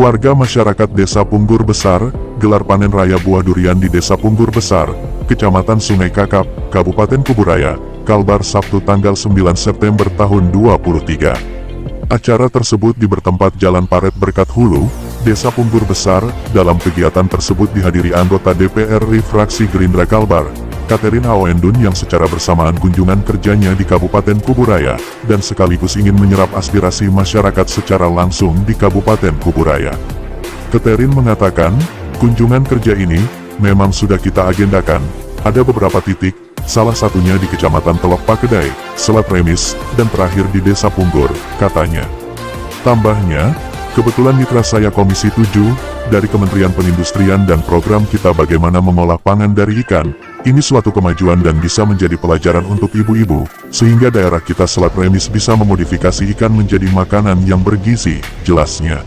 Warga masyarakat Desa Punggur Besar, gelar panen raya buah durian di Desa Punggur Besar, Kecamatan Sungai Kakap, Kabupaten Kuburaya, Kalbar Sabtu tanggal 9 September tahun 2023. Acara tersebut di bertempat Jalan Paret Berkat Hulu, Desa Punggur Besar. Dalam kegiatan tersebut dihadiri anggota DPR RI fraksi Gerindra Kalbar, Catherine Aoendun yang secara bersamaan kunjungan kerjanya di Kabupaten Kuburaya, dan sekaligus ingin menyerap aspirasi masyarakat secara langsung di Kabupaten Kuburaya. Catherine mengatakan, kunjungan kerja ini memang sudah kita agendakan. Ada beberapa titik, salah satunya di Kecamatan Telok Pakedai, Selat Remis, dan terakhir di Desa Punggur, katanya. Tambahnya, kebetulan mitra saya Komisi 7, dari Kementerian Perindustrian dan program kita bagaimana mengolah pangan dari ikan, ini suatu kemajuan dan bisa menjadi pelajaran untuk ibu-ibu, sehingga daerah kita Selat Remis bisa memodifikasi ikan menjadi makanan yang bergizi, jelasnya.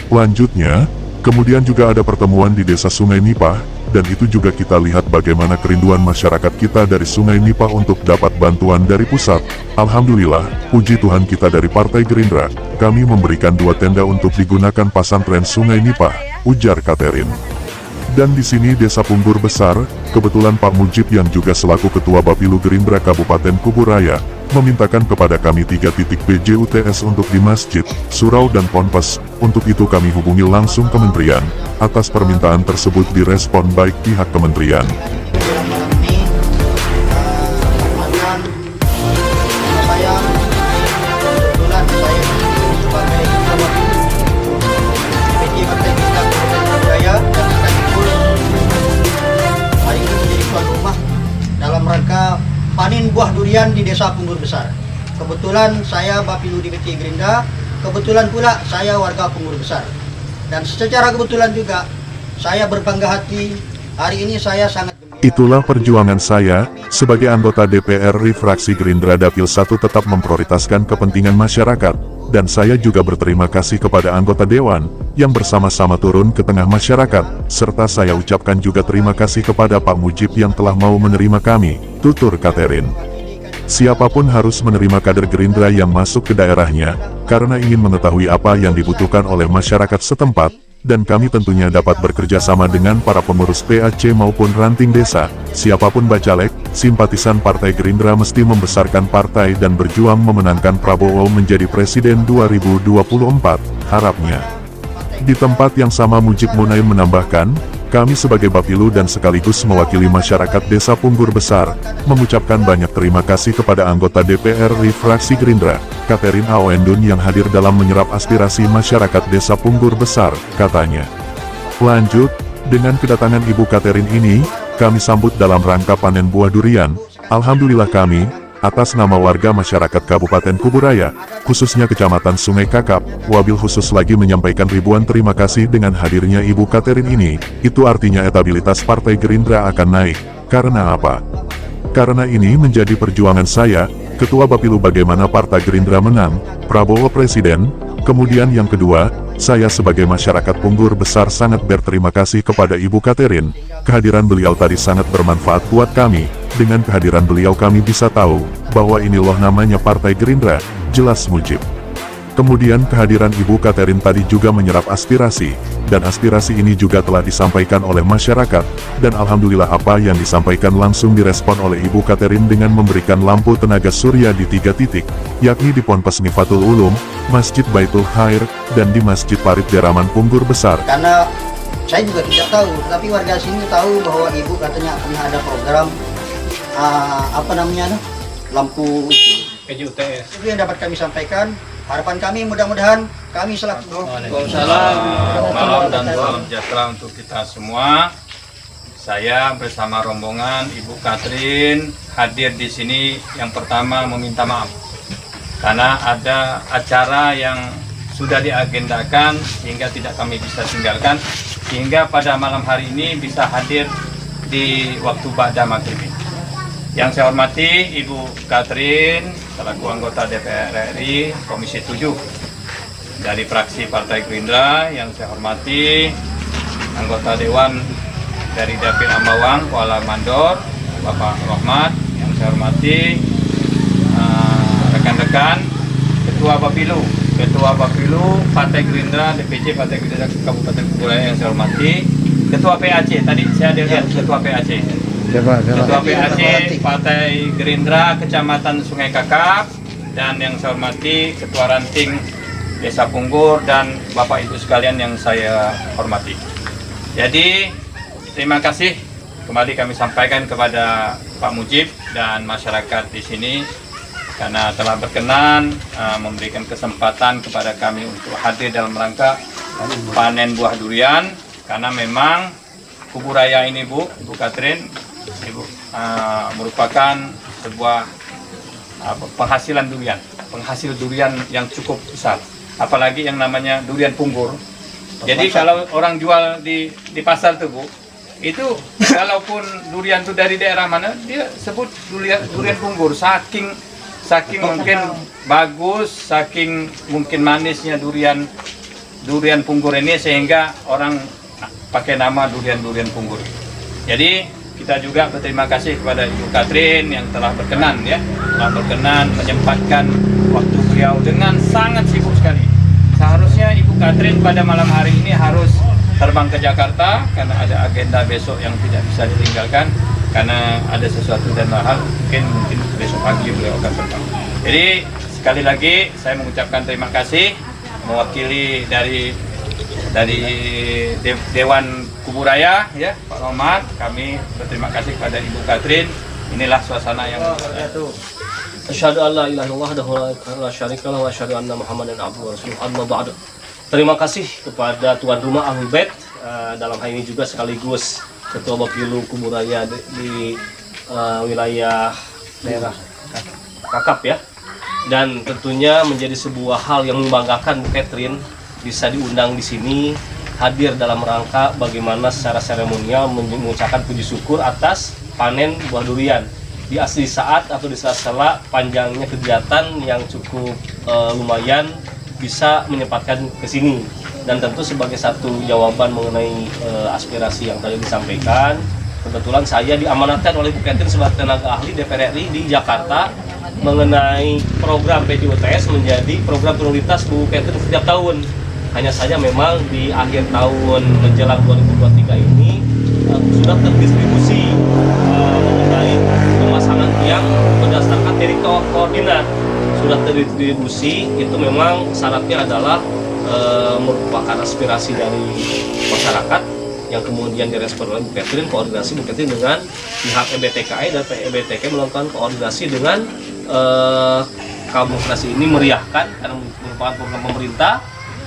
Lanjutnya, kemudian juga ada pertemuan di Desa Sungai Nipah, dan itu juga kita lihat bagaimana kerinduan masyarakat kita dari Sungai Nipah untuk dapat bantuan dari pusat. Alhamdulillah, puji Tuhan kita dari Partai Gerindra, kami memberikan 2 tenda untuk digunakan pasantren Sungai Nipah, ujar Catherine. Dan di sini Desa Punggur Besar, kebetulan Pak Mujib yang juga selaku Ketua Bapilu Gerindra Kabupaten Kuburaya, memintakan kepada kami 3 titik PJUTS untuk di masjid, surau dan ponpes. Untuk itu kami hubungi langsung kementerian. Atas permintaan tersebut direspon baik pihak kementerian. Dalam rangka panen buah durian di Desa Punggur Besar. Kebetulan saya Bapilu DPC Gerindra, kebetulan pula saya warga Punggur Besar. Dan secara kebetulan juga saya berbangga hati hari ini saya sangat gembira. Itulah perjuangan saya sebagai anggota DPR RI fraksi Gerindra Dapil 1 tetap memprioritaskan kepentingan masyarakat, dan saya juga berterima kasih kepada anggota dewan yang bersama-sama turun ke tengah masyarakat, serta saya ucapkan juga terima kasih kepada Pak Mujib yang telah mau menerima kami, tutur Catherine. Siapapun harus menerima kader Gerindra yang masuk ke daerahnya, karena ingin mengetahui apa yang dibutuhkan oleh masyarakat setempat, dan kami tentunya dapat bekerja sama dengan para pengurus PAC maupun ranting desa. Siapapun bacalek, simpatisan Partai Gerindra mesti membesarkan partai dan berjuang memenangkan Prabowo menjadi Presiden 2024, harapnya. Di tempat yang sama Mujib Munaim menambahkan, kami sebagai Bapilu dan sekaligus mewakili masyarakat Desa Punggur Besar, mengucapkan banyak terima kasih kepada anggota DPR RI fraksi Gerindra, Catherine Aoendun yang hadir dalam menyerap aspirasi masyarakat Desa Punggur Besar, katanya. Lanjut, dengan kedatangan Ibu Catherine ini, kami sambut dalam rangka panen buah durian. Alhamdulillah kami, atas nama warga masyarakat Kabupaten Kuburaya, khususnya Kecamatan Sungai Kakap, wabil khusus lagi menyampaikan ribuan terima kasih dengan hadirnya Ibu Catherine ini. Itu artinya elektabilitas Partai Gerindra akan naik. Karena apa? Karena ini menjadi perjuangan saya, Ketua Bapilu bagaimana Partai Gerindra menang, Prabowo Presiden. Kemudian yang kedua, saya sebagai masyarakat Punggur Besar sangat berterima kasih kepada Ibu Catherine. Kehadiran beliau tadi sangat bermanfaat buat kami. Dengan kehadiran beliau kami bisa tahu, bahwa ini loh namanya Partai Gerindra, jelas Mujib. Kemudian kehadiran Ibu Catherine tadi juga menyerap aspirasi, dan aspirasi ini juga telah disampaikan oleh masyarakat, dan alhamdulillah apa yang disampaikan langsung direspon oleh Ibu Catherine dengan memberikan lampu tenaga surya di 3 titik, yakni di Ponpes Mifatul Ulum, Masjid Baitul Khair, dan di Masjid Parit Deraman Punggur Besar. Karena saya juga tidak tahu, tapi warga sini tahu bahwa ibu katanya pernah ada program lampu PJUTS. Itu yang dapat kami sampaikan. Harapan kami mudah-mudahan kami selaku Waalaikumsalam. Malam dan salam sejahtera untuk kita semua. Saya bersama rombongan Ibu Catherine hadir di sini yang pertama meminta maaf karena ada acara yang sudah diagendakan sehingga tidak kami bisa tinggalkan, sehingga pada malam hari ini bisa hadir di waktu ba'da maghrib. Yang saya hormati Ibu Catherine selaku anggota DPR RI Komisi 7 dari fraksi Partai Gerindra. Yang saya hormati anggota Dewan dari Dapil Ambawang Kuala Mandor Bapak Rahmat. Yang saya hormati rekan-rekan Ketua Bapilu Ketua Bapilu Partai Gerindra DPC Partai Gerindra Kabupaten Kuburaya yang saya hormati, Ketua PAC tadi saya ada lihat Ketua PAC. Ketua PAC Partai Gerindra Kecamatan Sungai Kakap, dan yang saya hormati Ketua Ranting Desa Punggur dan Bapak Ibu sekalian yang saya hormati. Jadi terima kasih kembali kami sampaikan kepada Pak Mujib dan masyarakat di sini karena telah berkenan memberikan kesempatan kepada kami untuk hadir dalam rangka panen buah durian, karena memang Kuburaya ini Bu Katrin, Ibu, merupakan sebuah penghasil durian yang cukup besar, apalagi yang namanya durian punggur. Jadi kalau orang jual di pasar tuh Bu, itu walaupun durian itu dari daerah mana, dia sebut durian punggur, saking mungkin bagus, saking mungkin manisnya durian punggur ini sehingga orang pakai nama durian punggur. Jadi kita juga berterima kasih kepada Ibu Katrin yang telah berkenan menyempatkan waktu beliau dengan sangat sibuk sekali. Seharusnya Ibu Katrin pada malam hari ini harus terbang ke Jakarta karena ada agenda besok yang tidak bisa ditinggalkan karena ada sesuatu dan hal mungkin besok pagi beliau akan terbang. Jadi sekali lagi saya mengucapkan terima kasih mewakili dari Dewan Kuburaya ya Pak Rohmat, kami berterima kasih kepada Ibu Katrin. Inilah suasana yang Asyhadu an la ilaha illallah wa la syarika lahu wa asyhadu anna Muhammadan abduhu wa rasuluhu. Amma ba'du. Terima kasih kepada tuan rumah Ahlul Bait, dalam hal ini juga sekaligus Ketua Bapilu Kuburaya di wilayah daerah Kakap ya. Dan tentunya menjadi sebuah hal yang membanggakan Bu Katrin bisa diundang di sini hadir dalam rangka bagaimana secara seremonial mengucapkan puji syukur atas panen buah durian di asli saat atau di sela-sela panjangnya kegiatan yang cukup lumayan bisa menyempatkan ke sini. Dan tentu sebagai satu jawaban mengenai aspirasi yang tadi disampaikan, kebetulan saya diamanatkan oleh Bu Katrin sebagai tenaga ahli DPR RI di Jakarta mengenai program PJUTS menjadi program prioritas Bu Katrin setiap tahun. Hanya saja memang di akhir tahun menjelang 2023 ini sudah terdistribusi mengenai pemasangan yang berdasarkan dari koordinat sudah terdistribusi. Itu memang syaratnya adalah merupakan aspirasi dari masyarakat yang kemudian direspon oleh Bu Katrin, koordinasi Bu Katrin dengan pihak EBTKI dan EBTK melakukan koordinasi dengan Kabupaten ini meriahkan karena merupakan program pemerintah.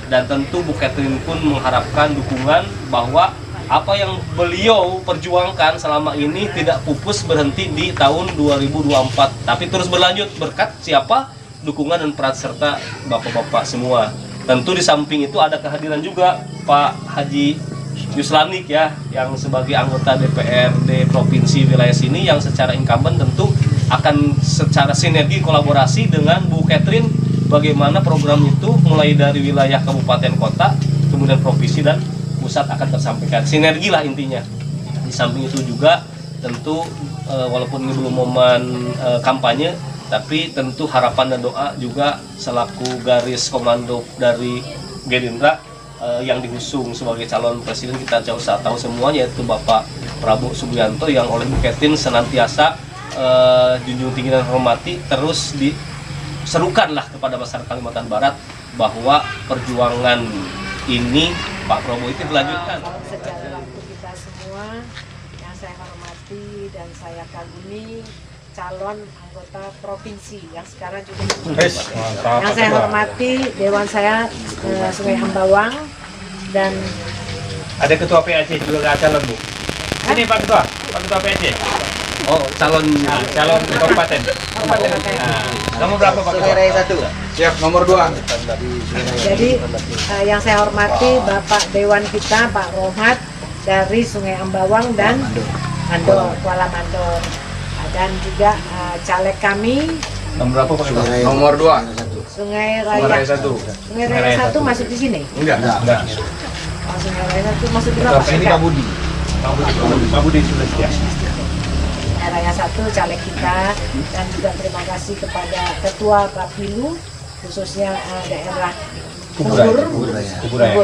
Dan tentu Bu Katrin pun mengharapkan dukungan bahwa apa yang beliau perjuangkan selama ini tidak pupus berhenti di tahun 2024, tapi terus berlanjut berkat siapa? Dukungan dan peran serta bapak-bapak semua. Tentu di samping itu ada kehadiran juga Pak Haji Yuslanik ya, yang sebagai anggota DPRD Provinsi wilayah sini yang secara incumbent tentu akan secara sinergi kolaborasi dengan Bu Katrin bagaimana program itu mulai dari wilayah kabupaten kota, kemudian provinsi dan pusat akan tersampaikan. Sinergi lah intinya. Di samping itu juga tentu walaupun ini belum momen kampanye, tapi tentu harapan dan doa juga selaku garis komando dari Gerindra yang diusung sebagai calon presiden kita jauh tahu semuanya, yaitu Bapak Prabowo Subianto yang oleh Bu Katrin senantiasa junjung tinggi dan hormati terus serukanlah kepada masyarakat Kalimantan Barat bahwa perjuangan ini Pak Prabowo itu dilanjutkan. Secara waktu kita semua yang saya hormati dan saya kagumi calon anggota provinsi yang sekarang juga yang saya hormati dewan saya Sungai Ambawang dan ada Ketua PAC juga calon Bu. Ini Pak Ketua PAC. Oh, calon kabupaten. Nomor berapa Pak? Sungai 1. Siap, nomor 2. jadi yang saya hormati Bapak Dewan kita Pak Rohmat dari Sungai Ambawang dan Mandor, Kuala Mandor, dan juga caleg kami Nomor berapa Pak Ketua? Nomor 2. Sungai Raya 1. Sungai Raya 1 masuk di sini. Enggak. Oh, Sungai Raya 1 masuk di berapa? Ini Pak Budi. Pak Budi sudah siap. Raya 1 caleg kita, dan juga terima kasih kepada Ketua Bapilu khususnya daerah Kubur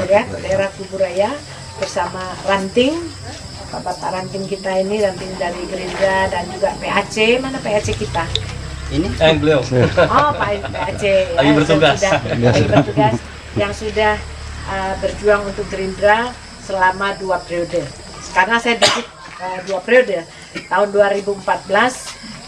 ya, daerah Kuburaya bersama Ranting, Bapak Ranting kita ini, Ranting dari Gerindra dan juga PAC. Mana PAC kita? Ini Beliau. Oh, Pak PAC ya, Lagi bertugas. yang sudah berjuang untuk Gerindra selama 2 periode. Karena saya dikit 2 periode, tahun 2014,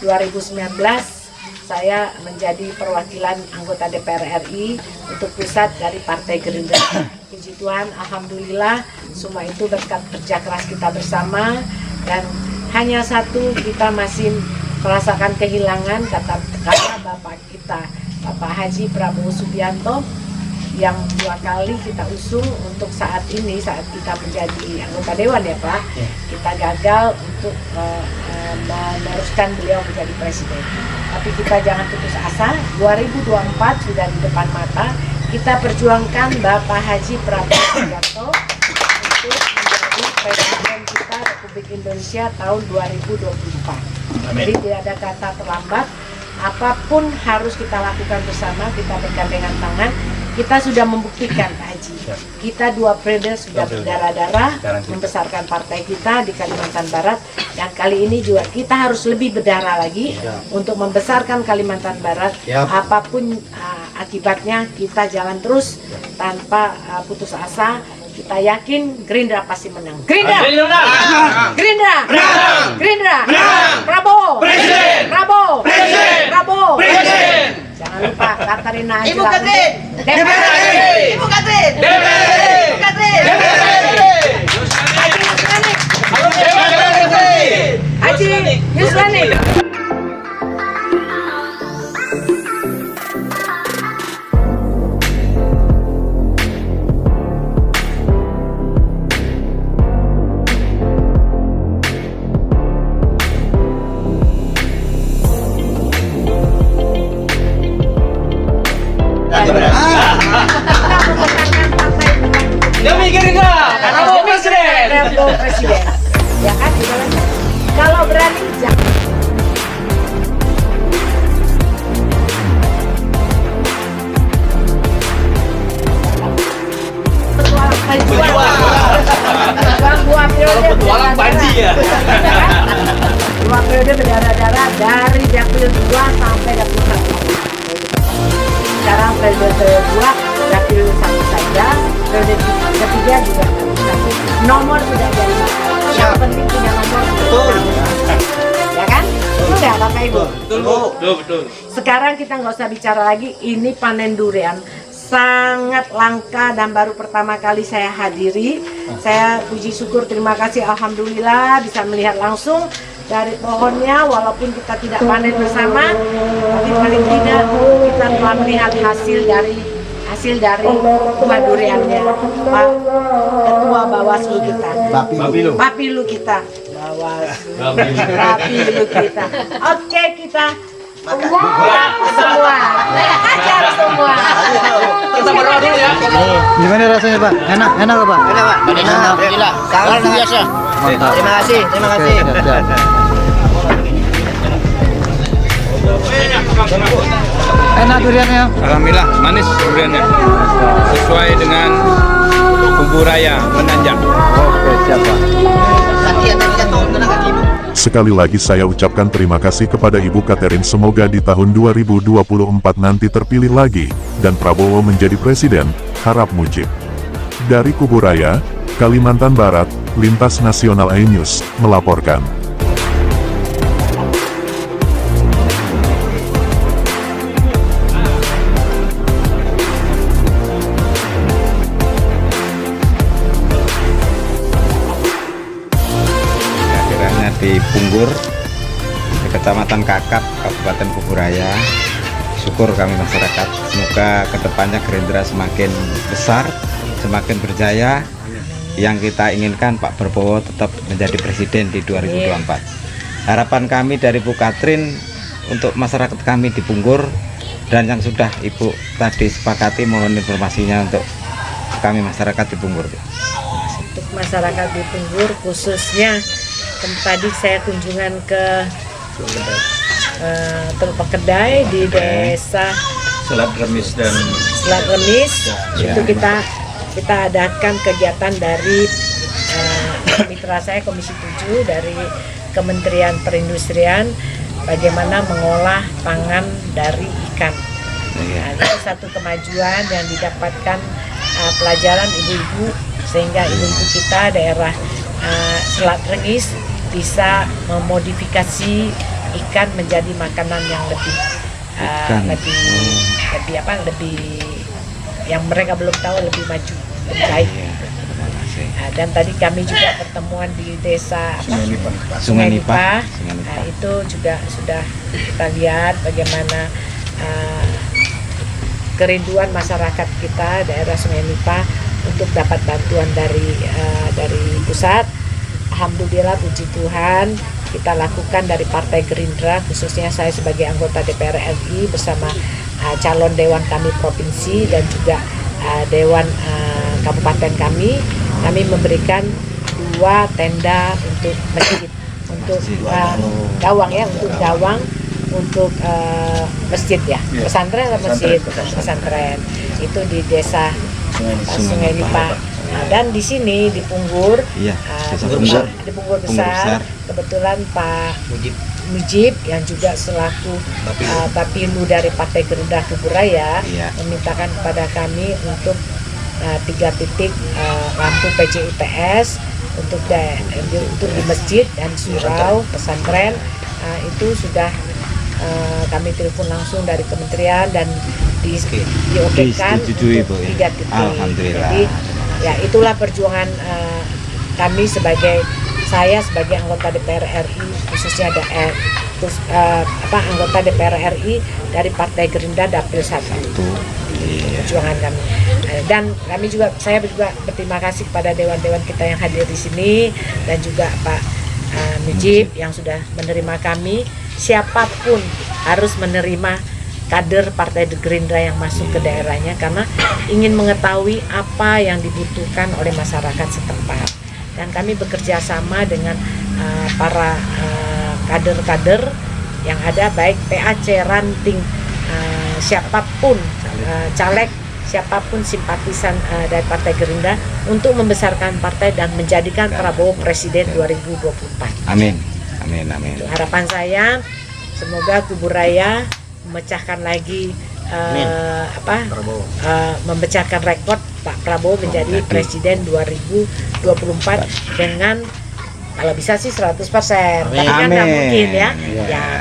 2019 saya menjadi perwakilan anggota DPR RI untuk pusat dari Partai Gerindra. Puji Tuhan, alhamdulillah semua itu berkat kerja keras kita bersama, dan hanya satu kita masih merasakan kehilangan karena Bapak kita, Bapak Haji Prabowo Subianto, yang 2 kali kita usung untuk saat ini, saat kita menjadi anggota dewan ya Pak, kita gagal untuk meneruskan beliau menjadi presiden. Tapi kita jangan putus asa, 2024 sudah di depan mata, kita perjuangkan Bapak Haji Prabowo Subianto untuk menjadi presiden kita Republik Indonesia tahun 2024. Jadi tidak ada kata terlambat, apapun harus kita lakukan bersama, kita bergandengan tangan. Kita sudah membuktikan Pak Haji, kita 2 periode sudah berdarah-darah membesarkan partai kita di Kalimantan Barat, dan kali ini juga kita harus lebih berdarah lagi untuk membesarkan Kalimantan Barat. Apapun akibatnya, kita jalan terus tanpa putus asa. Kita yakin Gerindra pasti menang. Gerindra! Gerindra! Gerindra! Prabowo! Prabowo! Prabowo! Jangan lupa Katarina Ibu Katrin! Ibu Katrin! Ibu Katrin! Haji Yusrani! Demi Gerindra, Prabowo presiden. Prabowo presiden. Ya kan, kalau berani jangan. Petualang periode. Petualang Panji ya. 2 periode berdarah-darah dari Dapil 2 sampai Dapil 1. Sekarang periode kedua Dapil 1 saja, periode ketiga juga Dapil 1. Nomor sudah jadi masalah. Yang penting punya nomor. Betul. Ya kan? Sudah Bapak Ibu. Betul. Sekarang kita nggak usah bicara lagi. Ini panen durian sangat langka dan baru pertama kali saya hadiri. Saya puji syukur, terima kasih, alhamdulillah bisa melihat langsung dari pohonnya, walaupun kita tidak panen bersama, tapi paling tidak kita telah melihat hasil dari buah duriannya. Pak Ketua Bawaslu kita, Bapilu kita, Bapilu kita. Oke, kita semua, ajar semua. Kita berdoa dulu ya. gimana rasanya Pak? Enak Pak? Enak Pak. Alhamdulillah. Sangat biasa. Terima kasih. Enak duriannya. Alhamdulillah manis duriannya, sesuai dengan Kuburaya menanjak. Oke, siap Pak. Sekali lagi saya ucapkan terima kasih kepada Ibu Katrin, semoga di tahun 2024 nanti terpilih lagi, dan Prabowo menjadi presiden, harap mujib. Dari Kuburaya, Kalimantan Barat, Lintas Nasional iNews, melaporkan. Di Punggur, di Kecamatan Kakap, Kabupaten Kuburaya. Syukur kami masyarakat, semoga kedepannya Gerindra semakin besar, semakin berjaya. Yang kita inginkan Pak Prabowo tetap menjadi presiden di 2024. Harapan kami dari Bu Katrin untuk masyarakat kami di Punggur, dan yang sudah Ibu tadi sepakati, mohon informasinya untuk kami masyarakat di Punggur. Untuk masyarakat di Punggur khususnya, tadi saya kunjungan ke Teluk Kedai di desa Selat Remis dan Selat Remis Ya. itu kita adakan kegiatan dari mitra saya Komisi 7 dari Kementerian Perindustrian bagaimana mengolah pangan dari ikan. Nah, itu satu kemajuan yang didapatkan pelajaran ibu-ibu sehingga ibu-ibu kita daerah Selat Remis bisa memodifikasi ikan menjadi makanan yang lebih lebih yang mereka belum tahu, lebih maju, lebih baik. Dan tadi kami juga pertemuan di desa Sungai Nipah. Nah, itu juga sudah kita lihat bagaimana kerinduan masyarakat kita daerah Sungai Nipah untuk dapat bantuan dari pusat. Alhamdulillah, puji Tuhan, kita lakukan dari Partai Gerindra, khususnya saya sebagai anggota DPR RI bersama calon dewan kami provinsi dan juga dewan kabupaten kami memberikan 2 tenda untuk masjid, untuk gawang ya, untuk gawang untuk masjid ya, pesantren atau masjid? Pesantren itu di desa Sungai Nipah. Nah, dan di sini di Punggur, di Punggur besar, kebetulan Pak Mujib yang juga selaku Bapilu dari Partai Gerindra Kuburaya memintakan kepada kami untuk 3 titik lampu PJIPS untuk di masjid dan surau pesantren. Itu sudah kami telepon langsung dari kementerian dan diokekan untuk 3 titik. Alhamdulillah. Jadi ya itulah perjuangan kami sebagai anggota DPR RI, khususnya anggota DPR RI dari Partai Gerindra Dapil 1. Perjuangan kami. Dan saya juga berterima kasih kepada dewan-dewan kita yang hadir di sini dan juga Pak Mujib yang sudah menerima kami. Siapapun harus menerima kader Partai Gerindra yang masuk ke daerahnya karena ingin mengetahui apa yang dibutuhkan oleh masyarakat setempat. Dan kami bekerja sama dengan para kader-kader yang ada, baik PAC, ranting, siapapun caleg, siapapun simpatisan dari Partai Gerindra untuk membesarkan partai dan menjadikan Prabowo Presiden 2024. Amin. Amin. Amin. Harapan saya semoga Kuburaya memecahkan lagi memecahkan rekor Pak Prabowo menjadi Presiden 2024 dengan kalau bisa sih 100%, tapi kan nggak mungkin ya,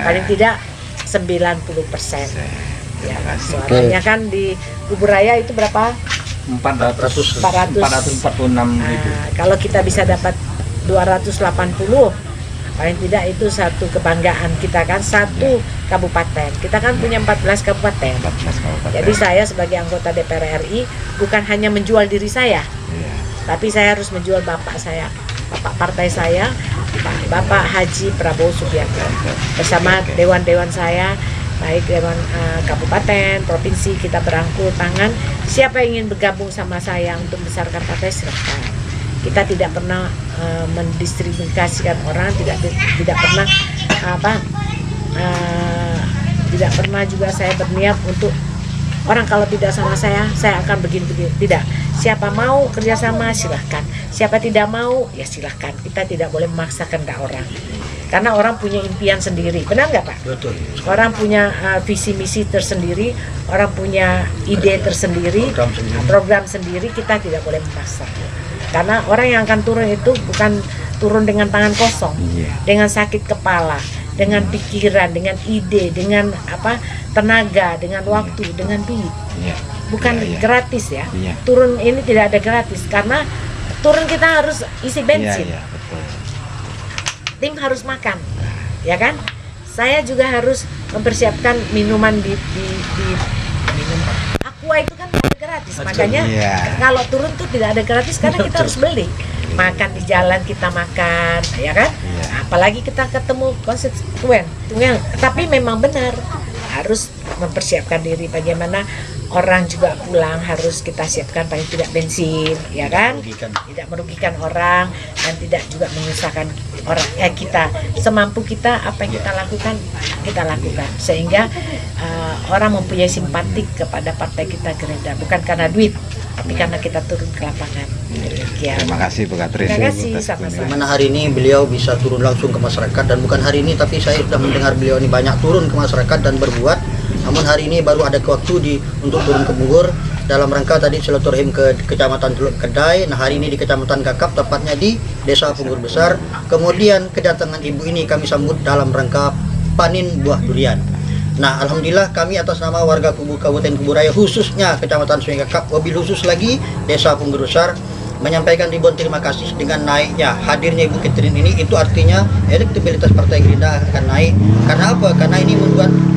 paling tidak 90%. Ya, suaranya kan di Kuburaya itu berapa? 446.000. Kalau kita bisa dapat 280, paling tidak itu satu kebanggaan kita kan, satu kabupaten. Kita kan punya 14 kabupaten. Jadi saya sebagai anggota DPR RI bukan hanya menjual diri saya, tapi saya harus menjual bapak saya, bapak partai saya, Bapak Haji Prabowo Subianto, bersama dewan-dewan saya, baik dewan kabupaten, provinsi. Kita berangkul tangan. Siapa yang ingin bergabung sama saya untuk membesarkan partai, silakan. Kita tidak pernah mendistribusikan orang, tidak pernah tidak pernah juga saya berniat untuk orang kalau tidak sama saya akan begini-begini. Tidak. Siapa mau kerjasama silahkan. Siapa tidak mau ya silahkan. Kita tidak boleh memaksakan kehendak orang. Karena orang punya impian sendiri. Benar nggak Pak? Betul. Orang punya visi misi tersendiri, orang punya ide tersendiri, program sendiri. Kita tidak boleh memaksa. Karena orang yang akan turun itu bukan turun dengan tangan kosong, dengan sakit kepala, dengan pikiran, dengan ide, dengan tenaga, dengan waktu, dengan duit. Bukan gratis ya. Turun ini tidak ada gratis karena turun kita harus isi bensin. Tim harus makan, ya kan? Saya juga harus mempersiapkan minuman di minum. Aqua itu kan tidak gratis, makanya kalau turun tuh tidak ada gratis karena kita harus beli. Makan di jalan kita makan, ya kan? Apalagi kita ketemu konstituen. Tapi memang benar harus mempersiapkan diri bagaimana orang juga pulang harus kita siapkan paling tidak bensin, ya kan? Tidak merugikan orang dan tidak juga menyusahkan orang. Kita semampu kita apa yang kita lakukan sehingga orang mempunyai simpatik kepada partai kita Gerindra, bukan karena duit tapi karena kita turun ke lapangan. Demikian. Terima kasih Bu Katrin. Terima kasih, atas sama-sama. Dimana hari ini beliau bisa turun langsung ke masyarakat, dan bukan hari ini tapi saya sudah mendengar beliau ini banyak turun ke masyarakat dan berbuat. Namun hari ini baru ada waktu untuk turun ke Bungur dalam rangka tadi silaturahim ke Kecamatan Teluk Kedai. Nah hari ini di Kecamatan Kakap, tepatnya di Desa Punggur Besar. Kemudian kedatangan ibu ini kami sambut dalam rangka panen buah durian. Nah, alhamdulillah kami atas nama warga Kabupaten Kubu Raya, khususnya Kecamatan Sungai Kakap, wabil khusus lagi Desa Punggur Besar, menyampaikan ribuan terima kasih dengan naiknya hadirnya Ibu Catherine ini. Itu artinya elektabilitas Partai Gerindra akan naik. Karena apa? Karena ini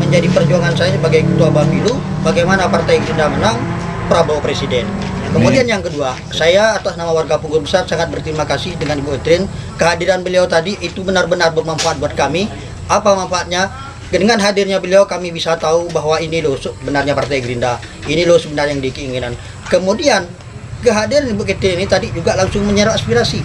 menjadi perjuangan saya sebagai Ketua Bapilu, bagaimana Partai Gerindra menang, Prabowo Presiden. Kemudian yang kedua, saya atas nama warga Punggur Besar sangat berterima kasih dengan Ibu Catherine. Kehadiran beliau tadi itu benar-benar bermanfaat buat kami. Apa manfaatnya? Dengan hadirnya beliau kami bisa tahu bahwa ini loh sebenarnya Partai Gerindra, ini loh sebenarnya yang diinginkan. Kemudian kehadiran Ibu Catherine ini tadi juga langsung menyerap aspirasi.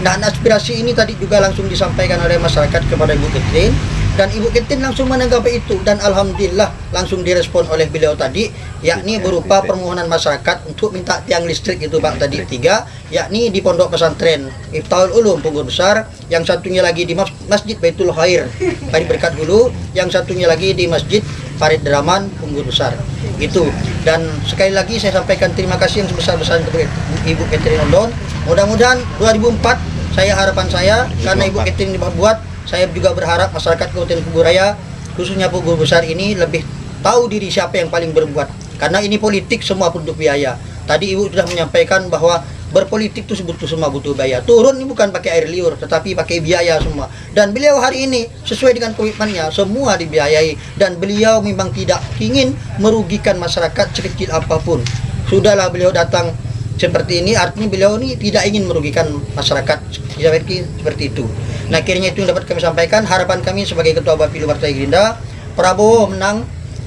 Dan aspirasi ini tadi juga langsung disampaikan oleh masyarakat kepada Ibu Catherine, dan Ibu Catherine langsung menanggapi itu, dan alhamdulillah langsung direspon oleh beliau tadi, yakni berupa permohonan masyarakat untuk minta tiang listrik itu Pak tadi 3, yakni di Pondok Pesantren Iftaul Ulum Punggur Besar, yang satunya lagi di Masjid Baitul Khair Parit Berkat Hulu, yang satunya lagi di Masjid Parit Deraman Punggur Besar. Itu. Dan sekali lagi saya sampaikan terima kasih yang sebesar-besarnya kepada Ibu Catherine Ondon. Mudah-mudahan 2004 harapan saya karena Ibu Catherine dibuat, saya juga berharap masyarakat Kabupaten Kubu Raya khususnya Punggur Besar ini lebih tahu diri siapa yang paling berbuat. Karena ini politik semua butuh biaya. Tadi Ibu sudah menyampaikan bahwa berpolitik itu semua butuh biaya. Turun ini bukan pakai air liur, tetapi pakai biaya semua. Dan beliau hari ini sesuai dengan komitmennya, semua dibiayai. Dan beliau memang tidak ingin merugikan masyarakat sekecil apapun. Sudahlah beliau datang seperti ini, artinya beliau ini tidak ingin merugikan masyarakat seperti itu. Nah, akhirnya itu yang dapat kami sampaikan. Harapan kami sebagai Ketua Bapilu Partai Gerindra, Prabowo menang.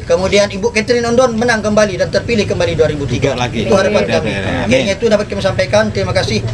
Kemudian Ibu Catherine Ondon menang kembali dan terpilih kembali 2003. Itu harapan kami. Akhirnya itu dapat kami sampaikan. Terima kasih.